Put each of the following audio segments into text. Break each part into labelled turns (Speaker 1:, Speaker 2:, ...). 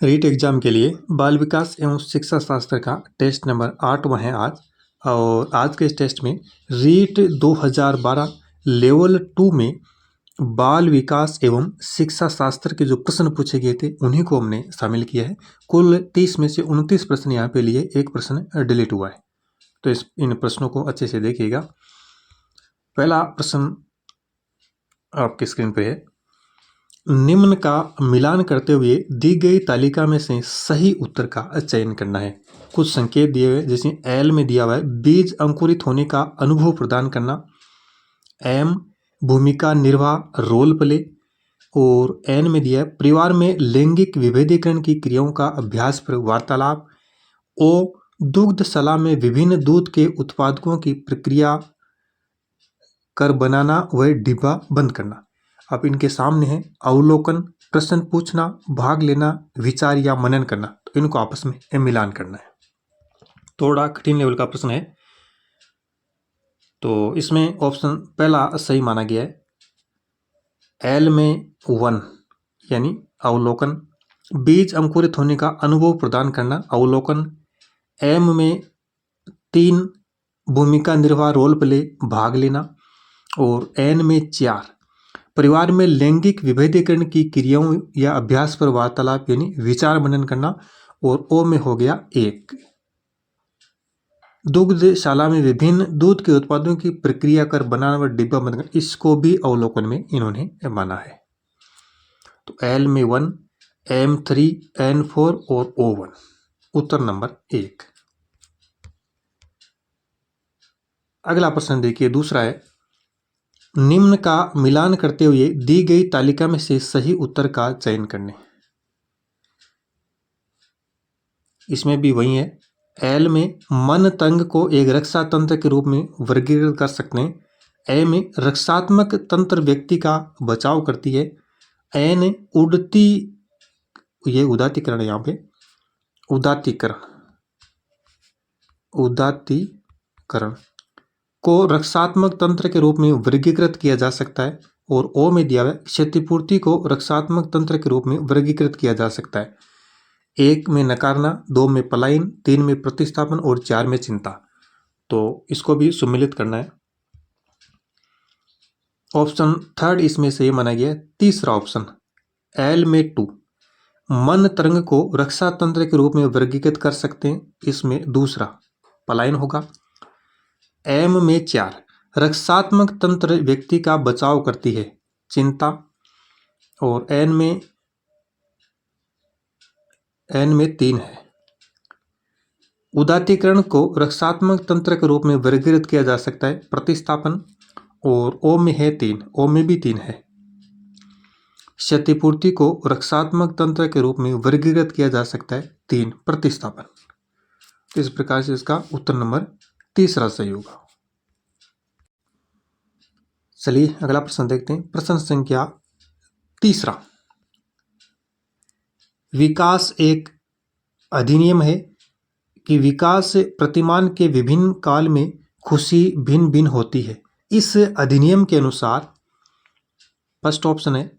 Speaker 1: REET exam के लिए बाल विकास एवं शिक्षा शास्त्र का टेस्ट नंबर 8वां है आज। और आज के इस टेस्ट में रीट 2012 लेवल 2 में बाल विकास एवं शिक्षा शास्त्र के जो प्रश्न पूछे गए थे उन्हीं को हमने शामिल किया है। कुल 30 में से 29 प्रश्न यहाँ पे लिए, एक प्रश्न डिलीट हुआ है। तो इन प्रश्नों को अच्छे से देखिएगा। पहला प्रश्न आपकी स्क्रीन पे है। निम्न का मिलान करते हुए दी गई तालिका में से सही उत्तर का चयन करना है। कुछ संकेत दिए हुए, जैसे एल में दिया हुआ है बीज अंकुरित होने का अनुभव प्रदान करना, एम भूमिका निर्वाह रोल प्ले, और एन में दिया है परिवार में लैंगिक विभेदीकरण की क्रियाओं का अभ्यास पर वार्तालाप, ओ दुग्धशाला में विभिन्न दूध के उत्पादकों की प्रक्रिया कर बनाना व डिब्बा बंद करना। अब इनके सामने है अवलोकन, प्रश्न पूछना, भाग लेना, विचार या मनन करना। तो इनको आपस में मिलान करना है। थोड़ा कठिन लेवल का प्रश्न है, तो इसमें ऑप्शन पहला सही माना गया है। एल में 1 यानी अवलोकन, बीज अंकुरित होने का अनुभव प्रदान करना अवलोकन, एम में 3 भूमिका निर्वाह रोल प्ले भाग लेना, और एन में 4 परिवार में लैंगिक विभेदीकरण की क्रियाओं या अभ्यास पर वार्तालाप यानी विचार मनन करना, और ओ में हो गया 1 दुग्धशाला में विभिन्न दूध के उत्पादों की प्रक्रिया कर बनाना व डिब्बा बंद करना। इसको भी अवलोकन में इन्होंने माना है। तो एल में 1, एम 3, एन 4 और ओ 1, उत्तर नंबर 1। अगला प्रश्न देखिए, दूसरा है निम्न का मिलान करते हुए दी गई तालिका में से सही उत्तर का चयन करने। इसमें भी वही है। एल में मन तंग को एक रक्षा तंत्र के रूप में वर्गीकृत कर सकते हैं। ए में रक्षात्मक तंत्र व्यक्ति का बचाव करती है। एन उड़ती, ये उदातीकरण है, यहाँ पे उदातीकरण को रक्षात्मक तंत्र के रूप में वर्गीकृत किया जा सकता है। और ओ में दिया हुआ क्षतिपूर्ति को रक्षात्मक तंत्र के रूप में वर्गीकृत किया जा सकता है। 1 में नकारना, 2 में पलायन, 3 में प्रतिस्थापन और 4 में चिंता। तो इसको भी सम्मिलित करना है। ऑप्शन थर्ड इसमें से माना गया है। तीसरा ऑप्शन एल में 2 मन तरंग को रक्षा तंत्र के रूप में वर्गीकृत कर सकते हैं। इसमें दूसरा पलायन होगा। एम में 4 रक्षात्मक तंत्र व्यक्ति का बचाव करती है, चिंता। और एन में 3 है उदातीकरण को रक्षात्मक तंत्र के रूप में वर्गीकृत किया जा सकता है, प्रतिस्थापन। और ओ में है 3, ओ में भी 3 है क्षतिपूर्ति को रक्षात्मक तंत्र के रूप में वर्गीकृत किया जा सकता है, 3 प्रतिस्थापन। इस प्रकार से इसका उत्तर नंबर तीसरा सही होगा। चलिए अगला प्रश्न देखते हैं। प्रश्न संख्या तीसरा, विकास एक अधिनियम है कि विकास प्रतिमान के विभिन्न काल में खुशी भिन्न भिन्न होती है। इस अधिनियम के अनुसार फर्स्ट ऑप्शन है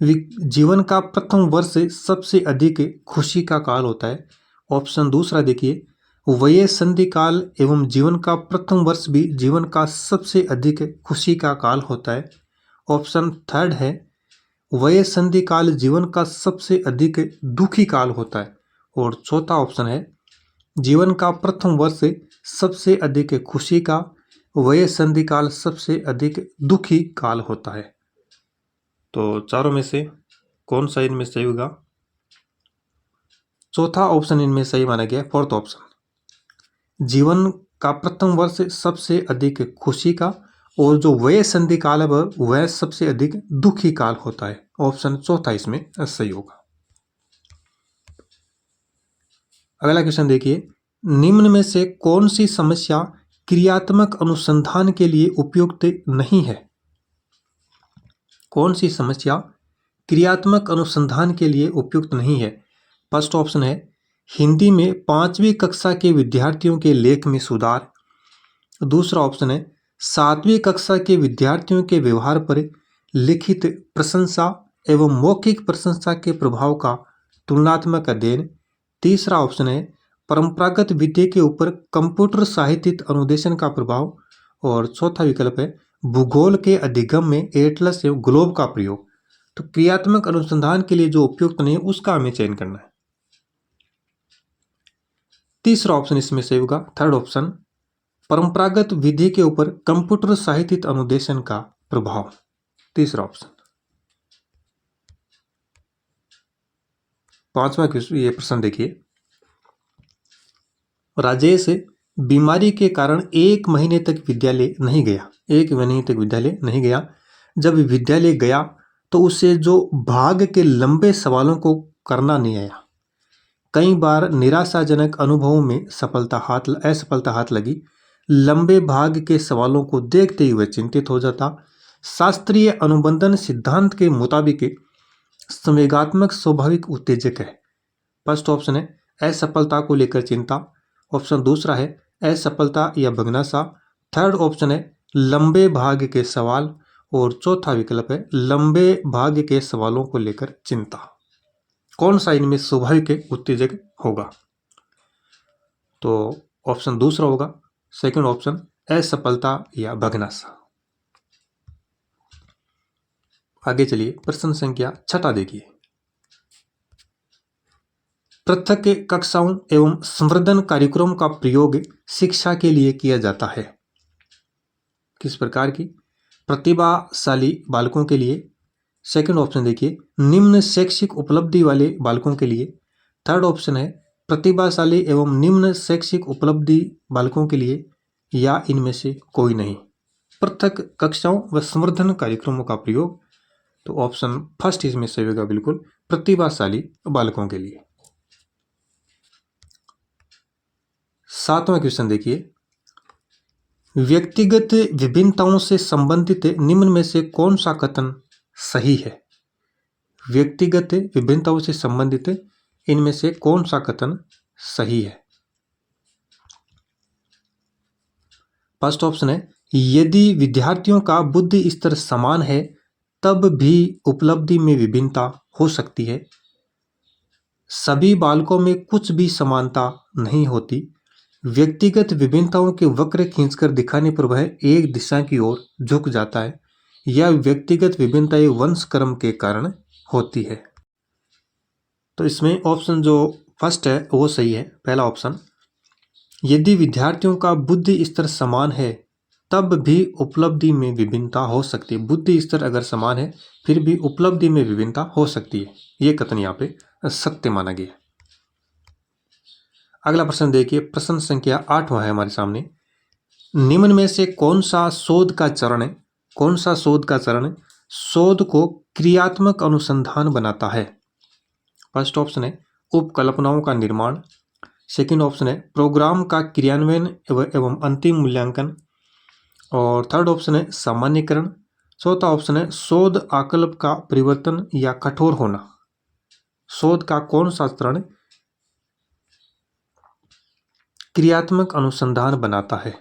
Speaker 1: जीवन का प्रथम वर्ष सबसे अधिक खुशी का काल होता है। ऑप्शन दूसरा देखिए, वय संधि काल एवं जीवन का प्रथम वर्ष भी जीवन का सबसे अधिक खुशी का काल होता है। ऑप्शन थर्ड है वय संधि काल जीवन का सबसे अधिक दुखी काल होता है। और चौथा ऑप्शन है जीवन का प्रथम वर्ष सबसे अधिक खुशी का, वय संधि काल सबसे अधिक दुखी काल होता है। तो चारों में से कौन सा इनमें सही होगा? चौथा ऑप्शन इनमें सही माना गया। फोर्थ ऑप्शन जीवन का प्रथम वर्ष सबसे अधिक खुशी का, और जो वय संधि काल है वह सबसे अधिक दुखी काल होता है। ऑप्शन चौथा इसमें सही होगा। अगला क्वेश्चन देखिए, निम्न में से कौन सी समस्या क्रियात्मक अनुसंधान के लिए उपयुक्त नहीं है? कौन सी समस्या क्रियात्मक अनुसंधान के लिए उपयुक्त नहीं है? फर्स्ट ऑप्शन है हिंदी में 5वीं कक्षा के विद्यार्थियों के लेख में सुधार। दूसरा ऑप्शन है 7वीं कक्षा के विद्यार्थियों के व्यवहार पर लिखित प्रशंसा एवं मौखिक प्रशंसा के प्रभाव का तुलनात्मक अध्ययन। तीसरा ऑप्शन है परंपरागत विधि के ऊपर कंप्यूटर साहित्यिक अनुदेशन का प्रभाव। और चौथा विकल्प है भूगोल के अधिगम में एटलस एवं ग्लोब का प्रयोग। तो क्रियात्मक अनुसंधान के लिए जो उपयुक्त नहीं है उसका हमें चयन करना है। तीसरा ऑप्शन इसमें से होगा थर्ड ऑप्शन, परंपरागत विधि के ऊपर कंप्यूटर साहित्यिक अनुदेशन का प्रभाव। तीसरा ऑप्शन। पांचवा क्वेश्चन, ये प्रश्न देखिए, राजेश बीमारी के कारण 1 महीने तक विद्यालय नहीं गया। 1 महीने तक विद्यालय नहीं गया। जब विद्यालय गया तो उसे जो भाग के लंबे सवालों को करना नहीं आया। कई बार निराशाजनक अनुभवों में असफलता हाथ लगी। लंबे भाग के सवालों को देखते ही वह चिंतित हो जाता। शास्त्रीय अनुबंधन सिद्धांत के मुताबिक संवेगात्मक स्वाभाविक उत्तेजक है। फर्स्ट ऑप्शन है असफलता को लेकर चिंता। ऑप्शन दूसरा है असफलता या भग्नाशा। थर्ड ऑप्शन है लंबे भाग के सवाल। और चौथा विकल्प है लंबे भाग के सवालों को लेकर चिंता। कौन सा इनमें स्वाभाविक उत्तेजक होगा? तो ऑप्शन दूसरा होगा, सेकंड ऑप्शन असफलता या भग्नाशा। आगे चलिए, प्रश्न संख्या 6 देखिए। पृथक कक्षाओं एवं संवर्धन कार्यक्रम का प्रयोग शिक्षा के लिए किया जाता है। किस प्रकार की? प्रतिभाशाली बालकों के लिए। सेकंड ऑप्शन देखिए, निम्न शैक्षिक उपलब्धि वाले बालकों के लिए। थर्ड ऑप्शन है प्रतिभाशाली एवं निम्न शैक्षिक उपलब्धि बालकों के लिए, या इनमें से कोई नहीं। पृथक कक्षाओं व संवर्धन कार्यक्रमों का प्रयोग, तो ऑप्शन फर्स्ट इसमें सही होगा, बिल्कुल प्रतिभाशाली बालकों के लिए। 7वां क्वेश्चन देखिए, व्यक्तिगत विभिन्नताओं से संबंधित निम्न में से कौन सा कथन सही है? व्यक्तिगत विभिन्नताओं से संबंधित इनमें से कौन सा कथन सही है? फर्स्ट ऑप्शन है यदि विद्यार्थियों का बुद्धि स्तर समान है तब भी उपलब्धि में विभिन्नता हो सकती है। सभी बालकों में कुछ भी समानता नहीं होती। व्यक्तिगत विभिन्नताओं के वक्र खींचकर दिखाने पर वह एक दिशा की ओर झुक जाता है। यह व्यक्तिगत विभिन्नताएं वंश क्रम के कारण होती है। तो इसमें ऑप्शन जो फर्स्ट है वो सही है, पहला ऑप्शन। यदि विद्यार्थियों का बुद्धि स्तर समान है तब भी उपलब्धि में विभिन्नता हो सकती है। बुद्धि स्तर अगर समान है फिर भी उपलब्धि में विभिन्नता हो सकती है। ये कथन यहाँ पे सत्य माना गया। अगला प्रश्न देखिए, प्रश्न संख्या 8वां है हमारे सामने। निम्न में से कौन सा शोध का चरण है? कौन सा शोध का चरण शोध को क्रियात्मक अनुसंधान बनाता है? फर्स्ट ऑप्शन है उपकल्पनाओं का निर्माण। सेकंड ऑप्शन है प्रोग्राम का क्रियान्वयन एवं अंतिम मूल्यांकन। और थर्ड ऑप्शन है सामान्यीकरण। चौथा ऑप्शन है शोध आकल्प का परिवर्तन या कठोर होना। शोध का कौन सा चरण क्रियात्मक अनुसंधान बनाता है?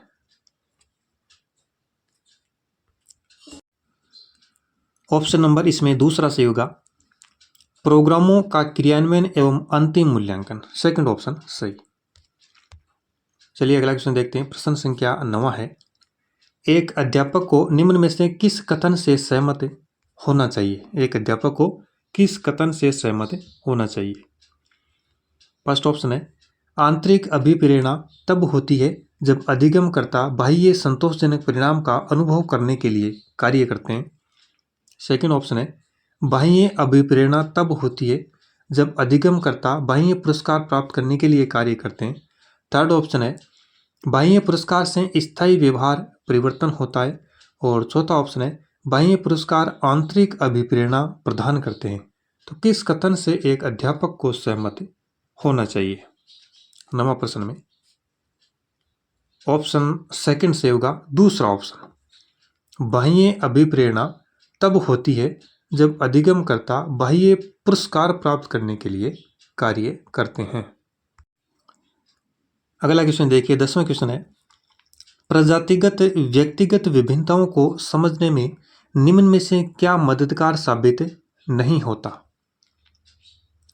Speaker 1: ऑप्शन नंबर इसमें दूसरा सही होगा, प्रोग्रामों का क्रियान्वयन एवं अंतिम मूल्यांकन। सेकंड ऑप्शन सही। चलिए अगला क्वेश्चन देखते हैं, प्रश्न संख्या 9 है। एक अध्यापक को निम्न में से किस कथन से सहमत होना चाहिए? एक अध्यापक को किस कथन से सहमत होना चाहिए? फर्स्ट ऑप्शन है आंतरिक अभिप्रेरणा तब होती है जब अधिगमकर्ता बाह्य संतोषजनक परिणाम का अनुभव करने के लिए कार्य करते हैं। सेकंड ऑप्शन है बाह्य अभिप्रेरणा तब होती है जब अधिगमकर्ता बाह्य पुरस्कार प्राप्त करने के लिए कार्य करते हैं। थर्ड ऑप्शन है बाह्य पुरस्कार से स्थायी व्यवहार परिवर्तन होता है। और चौथा ऑप्शन है बाह्य पुरस्कार आंतरिक अभिप्रेरणा प्रदान करते हैं। तो किस कथन से एक अध्यापक को सहमत होना चाहिए? 9वां प्रश्न में ऑप्शन सेकंड से होगा, दूसरा ऑप्शन। बाह्य अभिप्रेरणा तब होती है जब अधिगमकर्ता बाह्य पुरस्कार प्राप्त करने के लिए कार्य करते हैं। अगला क्वेश्चन देखिए, 10वां क्वेश्चन है। प्रजातिगत व्यक्तिगत विभिन्नताओं को समझने में निम्न में से क्या मददगार साबित नहीं होता?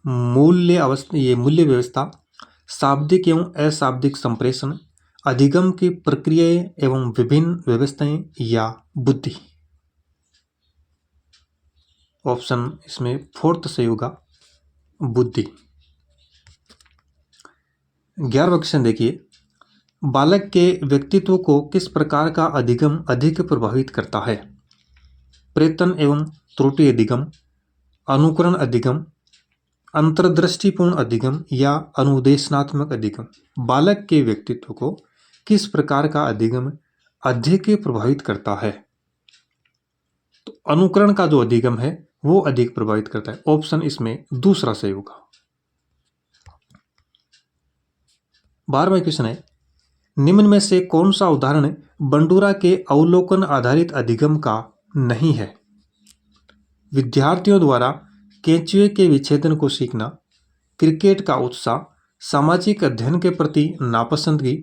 Speaker 1: मूल्य व्यवस्था, शाब्दिक एवं अशाब्दिक संप्रेषण, अधिगम की प्रक्रियाएं एवं विभिन्न व्यवस्थाएं या बुद्धि। ऑप्शन इसमें फोर्थ सही होगा बुद्धि। 11वां क्वेश्चन देखिए, बालक के व्यक्तित्व को किस प्रकार का अधिगम अधिक प्रभावित करता है? प्रयत्न एवं त्रुटि अधिगम, अनुकरण अधिगम, अंतर्दृष्टिपूर्ण अधिगम या अनुदेशनात्मक अधिगम। बालक के व्यक्तित्व को किस प्रकार का अधिगम अधिक प्रभावित करता है? तो अनुकरण का जो अधिगम है वो अधिक प्रभावित करता है। ऑप्शन इसमें दूसरा सही होगा। 12वां क्वेश्चन है, निम्न में से कौन सा उदाहरण बंडूरा के अवलोकन आधारित अधिगम का नहीं है? विद्यार्थियों द्वारा केंचुए के विच्छेदन को सीखना, क्रिकेट का उत्साह, सामाजिक अध्ययन के प्रति नापसंदगी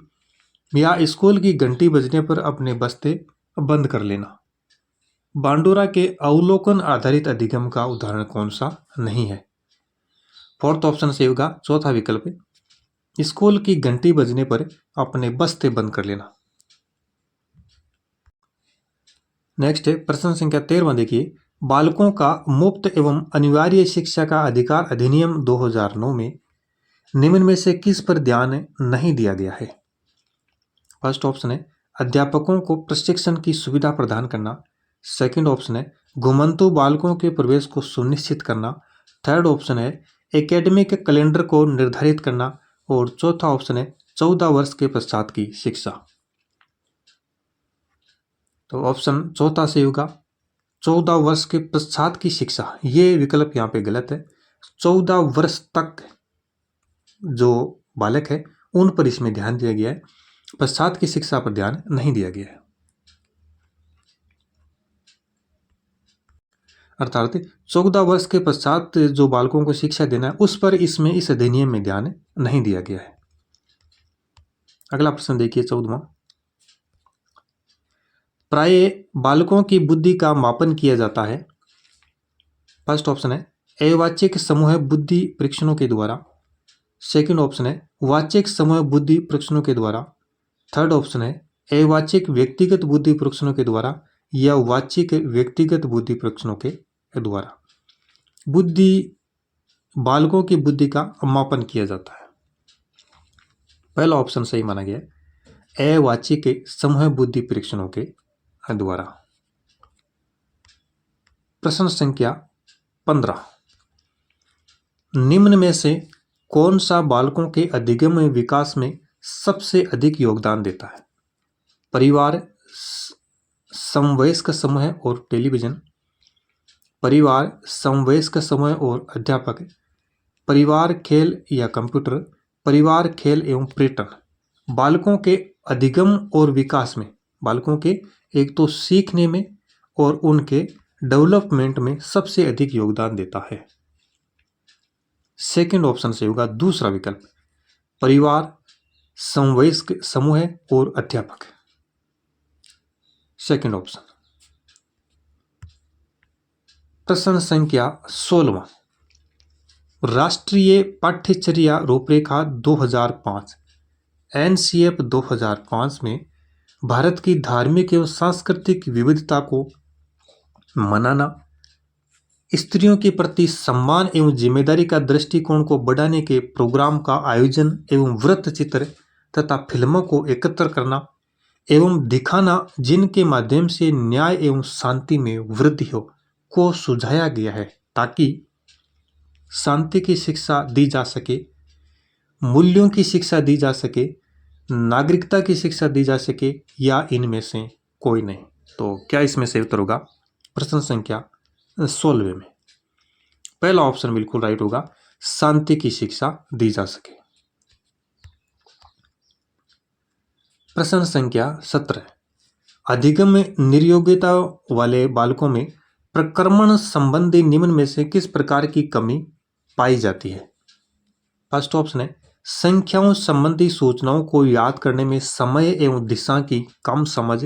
Speaker 1: या स्कूल की घंटी बजने पर अपने बस्ते बंद कर लेना। बांडुरा के अवलोकन आधारित अधिगम का उदाहरण कौन सा नहीं है? फोर्थ ऑप्शन सही होगा चौथा विकल्प, स्कूल की घंटी बजने पर अपने बस्ते बंद कर लेना। नेक्स्ट है प्रश्न संख्या 13वां देखिए, बालकों का मुफ्त एवं अनिवार्य शिक्षा का अधिकार अधिनियम 2009 में निम्न में से किस पर ध्यान नहीं दिया गया है? फर्स्ट ऑप्शन है अध्यापकों को प्रशिक्षण की सुविधा प्रदान करना, सेकंड ऑप्शन है घुमंतु बालकों के प्रवेश को सुनिश्चित करना, थर्ड ऑप्शन है एकेडमिक कैलेंडर को निर्धारित करना और चौथा ऑप्शन है 14 वर्ष के पश्चात की शिक्षा। तो ऑप्शन चौथा सही होगा 14 वर्ष के पश्चात की शिक्षा। ये विकल्प यहाँ पे गलत है। 14 वर्ष तक जो बालक है उन पर इसमें ध्यान दिया गया है, पश्चात की शिक्षा पर ध्यान नहीं दिया गया है। अर्थात 14 वर्ष के पश्चात जो बालकों को शिक्षा देना है उस पर इसमें इस अधिनियम में ध्यान नहीं दिया गया है। अगला प्रश्न देखिए 14वां, प्राय बालकों की बुद्धि का मापन किया जाता है। फर्स्ट ऑप्शन है अवाच्यिक समूह बुद्धि परीक्षणों के द्वारा, सेकंड ऑप्शन है वाच्यिक समूह बुद्धि परीक्षणों के द्वारा, थर्ड ऑप्शन है अवाच्यिक व्यक्तिगत बुद्धि परीक्षणों के द्वारा या वाच्यिक व्यक्तिगत बुद्धि परीक्षणों के द्वारा बुद्धि बालकों की बुद्धि का मापन किया जाता है। पहला ऑप्शन सही माना गया है अवाच्यिक समूह बुद्धि परीक्षणों के द्वारा। प्रश्न संख्या 15, निम्न में से कौन सा बालकों के अधिगम विकास में सबसे अधिक योगदान देता है? परिवार, समवयस्क समूह और टेलीविजन, परिवार, समवयस्क समूह और अध्यापक, परिवार, खेल या कंप्यूटर, परिवार, खेल एवं पर्यटन। बालकों के अधिगम और विकास में बालकों के एक तो सीखने में और उनके डेवलपमेंट में सबसे अधिक योगदान देता है। सेकंड ऑप्शन से होगा दूसरा विकल्प, परिवार, समवयस्क समूह और अध्यापक। Second option. प्रश्न संख्या 16वां, राष्ट्रीय पाठ्यचर्या रूपरेखा 2005 एनसीएफ 2005 में भारत की धार्मिक एवं सांस्कृतिक विविधता को मनाना, स्त्रियों के प्रति सम्मान एवं जिम्मेदारी का दृष्टिकोण को बढ़ाने के प्रोग्राम का आयोजन एवं वृत्त चित्र तथा फिल्मों को एकत्र करना एवं दिखाना जिनके माध्यम से न्याय एवं शांति में वृद्धि हो को सुझाया गया है, ताकि शांति की शिक्षा दी जा सके, मूल्यों की शिक्षा दी जा सके, नागरिकता की शिक्षा दी जा सके, या इनमें से कोई नहीं। तो क्या इसमें से उत्तर होगा प्रश्न संख्या 16 में? पहला ऑप्शन बिल्कुल राइट होगा, शांति की शिक्षा दी जा सके। प्रश्न संख्या 17, अधिगम निर्योग्यता वाले बालकों में प्रक्रमण संबंधी निम्न में से किस प्रकार की कमी पाई जाती है? फर्स्ट ऑप्शन है संख्याओं संबंधी सूचनाओं को याद करने में समय एवं दिशा की कम समझ,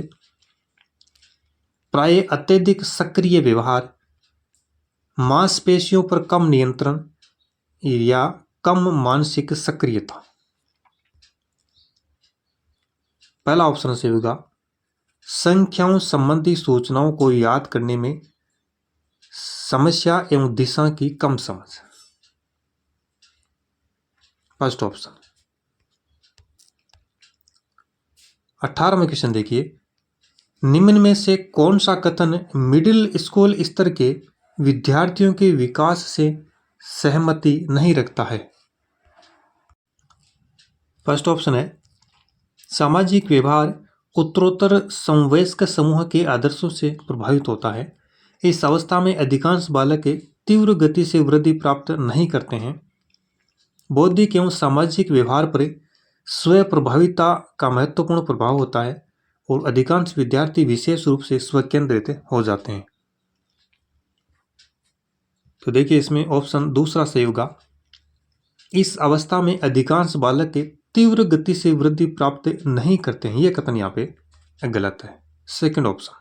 Speaker 1: प्राय अत्यधिक सक्रिय व्यवहार, मांसपेशियों पर कम नियंत्रण या कम मानसिक सक्रियता। पहला ऑप्शन सही होगा संख्याओं संबंधी सूचनाओं को याद करने में समस्या एवं दिशा की कम समझ। First option. 18वां क्वेश्चन देखिए, निम्न में से कौन सा कथन मिडिल स्कूल स्तर के विद्यार्थियों के विकास से सहमति नहीं रखता है। फर्स्ट ऑप्शन है सामाजिक व्यवहार उत्तरोत्तर समवयस्क समूह के आदर्शों से प्रभावित होता है। इस अवस्था में अधिकांश बालक तीव्र गति से वृद्धि प्राप्त नहीं करते हैं। बौद्धिक एवं सामाजिक व्यवहार पर स्व प्रभाविता का महत्वपूर्ण प्रभाव होता है और अधिकांश विद्यार्थी विशेष रूप से स्वकेंद्रित हो जाते हैं। तो देखिए इसमें ऑप्शन दूसरा सही होगा। इस अवस्था में अधिकांश बालक तीव्र गति से वृद्धि प्राप्त नहीं करते हैं, यह कथन यहाँ पे गलत है। Second option.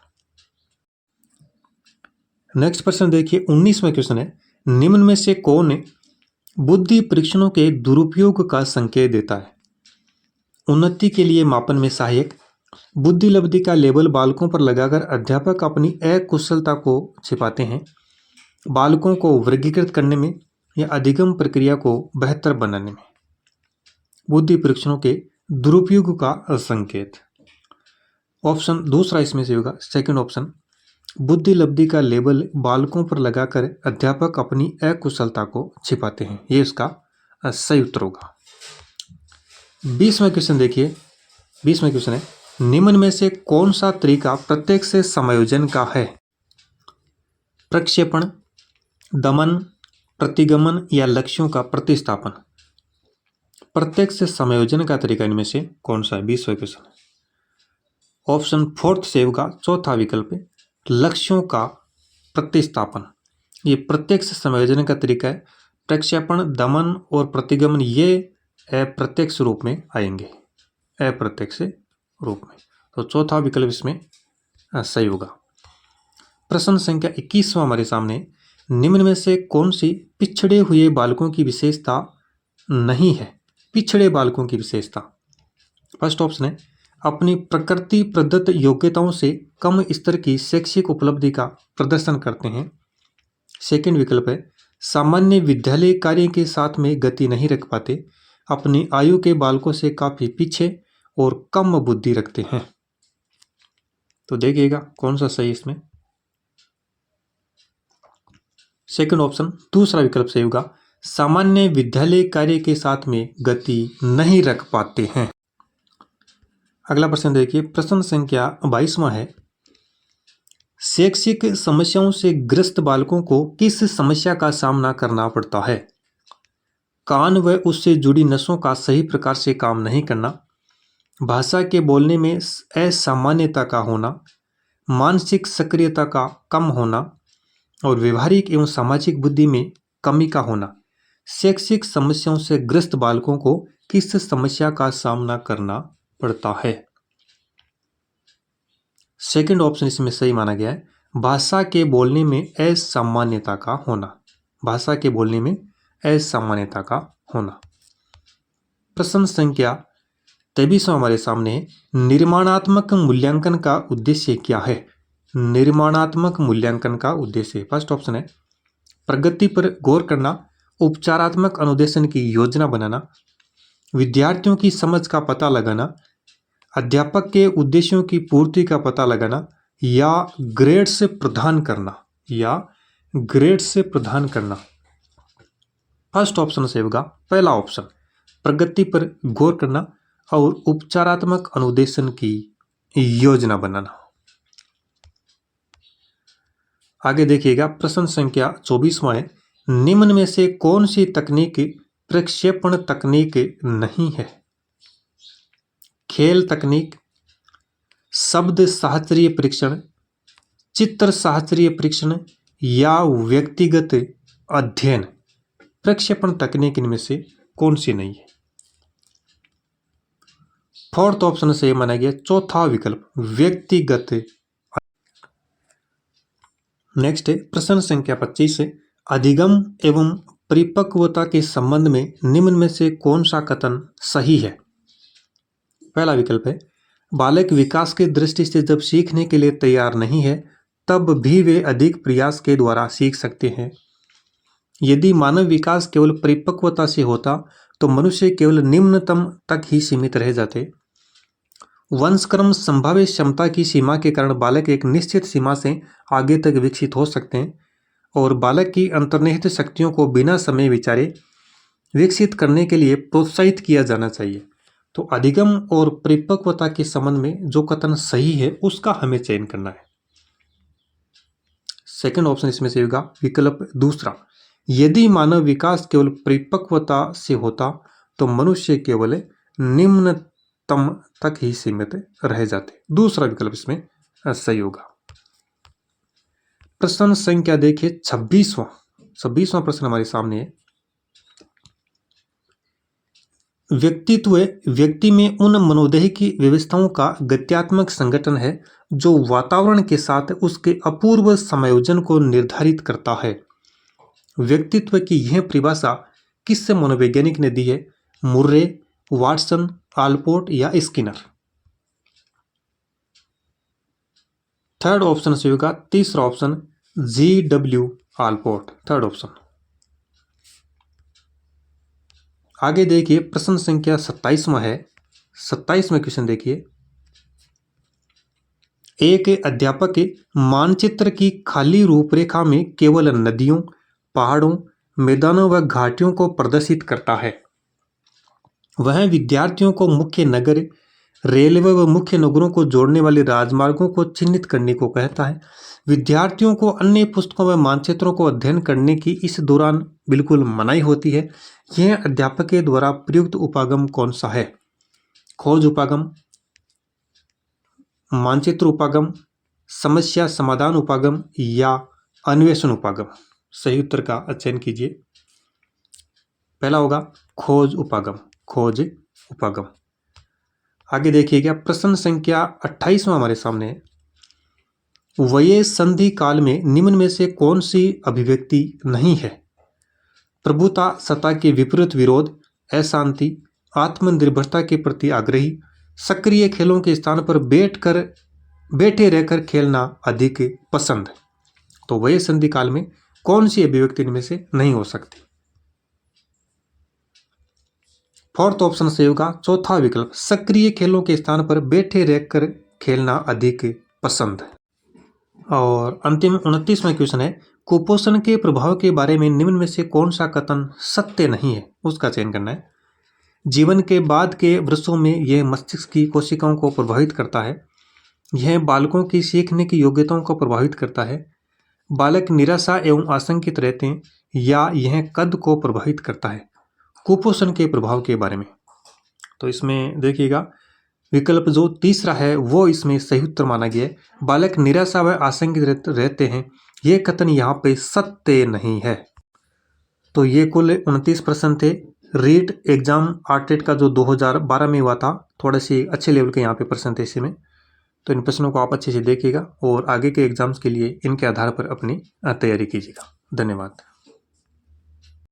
Speaker 1: नेक्स्ट प्रश्न देखिए 19वां क्वेश्चन है, निम्न में से कौन बुद्धि परीक्षणों के दुरुपयोग का संकेत देता है। उन्नति के लिए मापन में सहायक बुद्धि लब्धि का लेबल बालकों पर लगाकर अध्यापक अपनी अकुशलता को छिपाते हैं। बालकों को वर्गीकृत करने में या अधिगम प्रक्रिया को बेहतर बनाने में बुद्धि परीक्षणों के दुरुपयोग का संकेत। ऑप्शन दूसरा इसमें से होगा सेकंड ऑप्शन। बुद्धि लब्धि का लेबल बालकों पर लगाकर अध्यापक अपनी अकुशलता को छिपाते हैं, ये इसका सही उत्तर होगा। 20वां क्वेश्चन देखिए, 20वां क्वेश्चन है, निम्न में से कौन सा तरीका प्रत्यक्ष समायोजन का है। प्रक्षेपण, दमन, प्रतिगमन या लक्ष्यों का प्रतिस्थापन। प्रत्यक्ष समायोजन का तरीका इनमें से कौन सा है। 20वां क्वेश्चन। ऑप्शन फोर्थ से होगा चौथा विकल्प है लक्ष्यों का प्रतिस्थापन। ये प्रत्यक्ष समायोजन का तरीका है। प्रक्षेपण, दमन और प्रतिगमन ये अप्रत्यक्ष रूप में आएंगे, अप्रत्यक्ष रूप में। तो चौथा विकल्प इसमें सही होगा। प्रश्न संख्या 21वां हमारे सामने, निम्न में से कौन सी पिछड़े हुए बालकों की विशेषता नहीं है। पिछड़े बालकों की विशेषता। फर्स्ट ऑप्शन है अपनी प्रकृति प्रदत्त योग्यताओं से कम स्तर की शैक्षिक उपलब्धि का प्रदर्शन करते हैं। सेकंड विकल्प है सामान्य विद्यालय कार्य के साथ में गति नहीं रख पाते, अपनी आयु के बालकों से काफी पीछे और कम बुद्धि रखते हैं। तो देखिएगा कौन सा सही इसमें। सेकंड ऑप्शन दूसरा विकल्प सही होगा सामान्य विद्यालय कार्य के साथ में गति नहीं रख पाते हैं। अगला प्रश्न देखिए, प्रश्न संख्या 22वां है, शैक्षिक समस्याओं से ग्रस्त बालकों को किस समस्या का सामना करना पड़ता है। कान व उससे जुड़ी नसों का सही प्रकार से काम नहीं करना, भाषा के बोलने में असामान्यता का होना, मानसिक सक्रियता का कम होना और व्यवहारिक एवं सामाजिक बुद्धि में कमी का होना। शैक्षिक समस्याओं से ग्रस्त बालकों को किस समस्या का सामना करना पड़ता है। सेकंड ऑप्शन इसमें सही माना गया है, भाषा के बोलने में असामान्यता का होना। भाषा के बोलने में असामान्यता का होना। प्रश्न संख्या 23वां हमारे सामने है, निर्माणात्मक मूल्यांकन का उद्देश्य क्या है। निर्माणात्मक मूल्यांकन का उद्देश्य। फर्स्ट ऑप्शन है प्रगति पर गौर करना, उपचारात्मक अनुदेशन की योजना बनाना, विद्यार्थियों की समझ का पता लगाना, अध्यापक के उद्देश्यों की पूर्ति का पता लगाना या ग्रेड्स प्रदान करना, या ग्रेड्स प्रदान करना। फर्स्ट ऑप्शन से होगा पहला ऑप्शन प्रगति पर गौर करना और उपचारात्मक अनुदेशन की योजना बनाना। आगे देखिएगा प्रश्न संख्या 24वां है, निम्न में से कौन सी तकनीक प्रक्षेपण तकनीक नहीं है। खेल तकनीक, शब्द शास्त्रीय परीक्षण, चित्र शास्त्रीय परीक्षण या व्यक्तिगत अध्ययन। प्रक्षेपण तकनीक इनमें से कौन सी नहीं है। फोर्थ ऑप्शन से माना गया चौथा विकल्प व्यक्तिगत। नेक्स्ट है प्रश्न संख्या 25 से, अधिगम एवं परिपक्वता के संबंध में निम्न में से कौन सा कथन सही है? पहला विकल्प है, बालक विकास की दृष्टि से जब सीखने के लिए तैयार नहीं है तब भी वे अधिक प्रयास के द्वारा सीख सकते हैं। यदि मानव विकास केवल परिपक्वता से होता तो मनुष्य केवल निम्नतम तक ही सीमित रह जाते। वंशक्रम संभाव्य क्षमता की सीमा के कारण बालक एक निश्चित सीमा से आगे तक विकसित हो सकते हैं और बालक की अंतर्निहित शक्तियों को बिना समय विचारे विकसित करने के लिए प्रोत्साहित किया जाना चाहिए। तो अधिगम और परिपक्वता के संबंध में जो कथन सही है उसका हमें चयन करना है। सेकंड ऑप्शन इसमें से होगा विकल्प दूसरा, यदि मानव विकास केवल परिपक्वता से होता तो मनुष्य केवल निम्नतम तक ही सीमित रह जाते। दूसरा विकल्प इसमें सही होगा। प्रश्न संख्या देखिए 26वां प्रश्न हमारे सामने है। व्यक्तित्व व्यक्ति में उन मनोदैहिक व्यवस्थाओं का गत्यात्मक संगठन है जो वातावरण के साथ उसके अपूर्व समायोजन को निर्धारित करता है। व्यक्तित्व की यह परिभाषा किस मनोवैज्ञानिक ने दी है? मुर्रे, वाटसन, आलपोर्ट या स्किनर? थर्ड ऑप्शन से होगा तीसरा option GW Allport, third option. आगे देखिए प्रश्न संख्या 27वां है। 27वां क्वेश्चन देखिए, एक अध्यापक मानचित्र की खाली रूपरेखा में केवल नदियों, पहाड़ों, मैदानों व घाटियों को प्रदर्शित करता है। वह विद्यार्थियों को मुख्य नगर, रेलवे व मुख्य नगरों को जोड़ने वाले राजमार्गों को चिन्हित करने को कहता है। विद्यार्थियों को अन्य पुस्तकों व मानचित्रों को अध्ययन करने की इस दौरान बिल्कुल मनाही होती है। यह अध्यापक के द्वारा प्रयुक्त उपागम कौन सा है? खोज उपागम, मानचित्र उपागम, समस्या समाधान उपागम या अन्वेषण उपागम? सही उत्तर का चयन कीजिए। पहला होगा खोज उपागम, खोज उपागम। आगे देखिएगा प्रश्न संख्या 28वां हमारे सामने है। वये संधि काल में निम्न में से कौन सी अभिव्यक्ति नहीं है? प्रभुता, सत्ता के विपरीत विरोध, अशांति, आत्मनिर्भरता के प्रति आग्रही, सक्रिय खेलों के स्थान पर बैठे रहकर खेलना अधिक पसंद। तो वये संधि काल में कौन सी अभिव्यक्ति इनमें से नहीं हो सकती? फोर्थ ऑप्शन से होगा चौथा विकल्प, सक्रिय खेलों के स्थान पर बैठे रहकर खेलना अधिक पसंद। और अंतिम 29वां क्वेश्चन है, कुपोषण के प्रभाव के बारे में निम्न में से कौन सा कथन सत्य नहीं है? उसका चयन करना है। जीवन के बाद के वर्षों में यह मस्तिष्क की कोशिकाओं को प्रभावित करता है। यह बालकों की सीखने की योग्यताओं को प्रभावित करता है। बालक निराशा एवं आशंकित रहते हैं या यह कद को प्रभावित करता है। कुपोषण के प्रभाव के बारे में तो इसमें देखिएगा विकल्प जो तीसरा है वो इसमें सही उत्तर माना गया है। बालक निराशा व आशंकित रहते हैं, यह कथन यहाँ पे सत्य नहीं है। तो ये कुल 29 प्रश्न थे। रीट एग्जाम आर्टेट का जो 2012 में हुआ था, थोड़े से अच्छे लेवल के यहाँ पे प्रश्न थे इसमें। तो इन प्रश्नों को आप अच्छे से देखिएगा और आगे के एग्जाम्स के लिए इनके आधार पर अपनी तैयारी कीजिएगा। धन्यवाद।